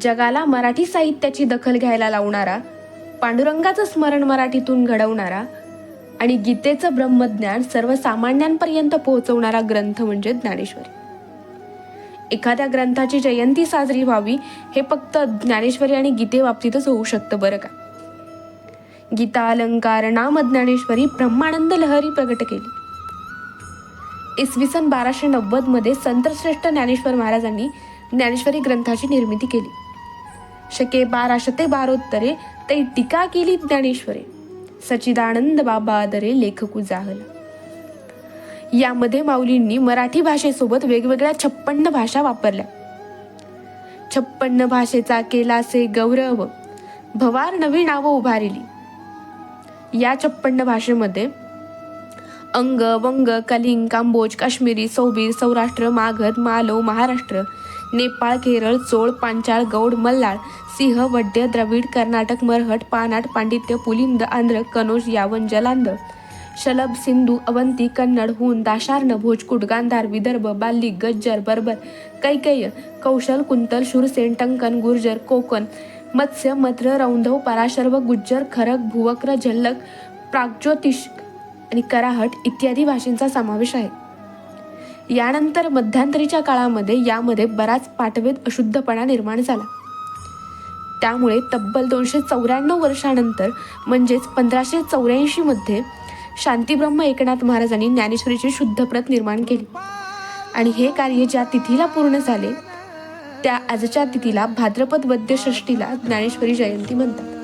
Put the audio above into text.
जगाला मराठी साहित्याची दखल घ्यायला लावणारा, पांडुरंगाचं स्मरण मराठीतून घडवणारा आणि गीतेचं ब्रह्मज्ञान सर्वसामान्यांपर्यंत पोहोचवणारा ग्रंथ म्हणजे ज्ञानेश्वरी. एखाद्या ग्रंथाची जयंती साजरी व्हावी हे फक्त ज्ञानेश्वरी आणि गीतेबाबतीतच होऊ शकतं बरं का. गीता अलंकार नाम ज्ञानेश्वरी ब्रह्मानंद लहरी प्रगट केली. इसवी सन 1290 मध्ये संतश्रेष्ठ ज्ञानेश्वर महाराजांनी ज्ञानेश्वरी ग्रंथाची निर्मिती केली. शके 1212 ते टीका केली ज्ञानेश्वरी, सच्चिदानंद बाबा आदरे लेखकू जाहला. यामध्ये माऊलींनी मराठी भाषेसोबत वेगवेगळ्या 56 भाषा वापरल्या. 56 भाषेचा केलासे गौरव, भवार नवी नावं उभारिली. या 56 भाषेमध्ये अंग, वंग, कलिंग, कांबोज, काश्मीरी, सौबीर, सौराष्ट्र, मागध, मालव, महाराष्ट्र, नेपाळ, केरळ, चोळ, पांचाळ, गौड, मल्लाळ, सिंह, वड्य, द्रविड, कर्नाटक, मरहट, पानाट, पांडित्य, पुलिंद, आंध्र, कनोज, यावन, जलांध, शलभ, सिंधू, अवंती, कन्नड, हून, दाशार्ण, भोजकुट, गांधार, विदर्भ, बाल्ली, गज्जर, बर्बर, कैकेय, कौशल, कुंतल, शूरसेन, टंकन, गुर्जर, कोकण, मत्स्य, मत्र, रौंधव, पराशर्व, गुज्जर, खरक, भुवक्र, झल्लक, प्राग्ज्योतिष आणि कराहट इत्यादी भाषांचा समावेश आहे. यानंतर मध्यंतरीच्या काळामध्ये यामध्ये बराच पाठवेद अशुद्धपणा निर्माण झाला. त्यामुळे तब्बल 294 वर्षानंतर म्हणजेच 1584 मध्ये शांतीब्रह्म एकनाथ महाराजांनी ज्ञानेश्वरीची शुद्ध प्रत निर्माण केली आणि हे कार्य ज्या तिथीला पूर्ण झाले त्या आजच्या तिथीला भाद्रपद वद्य षष्टीला ज्ञानेश्वरी जयंती म्हणतात.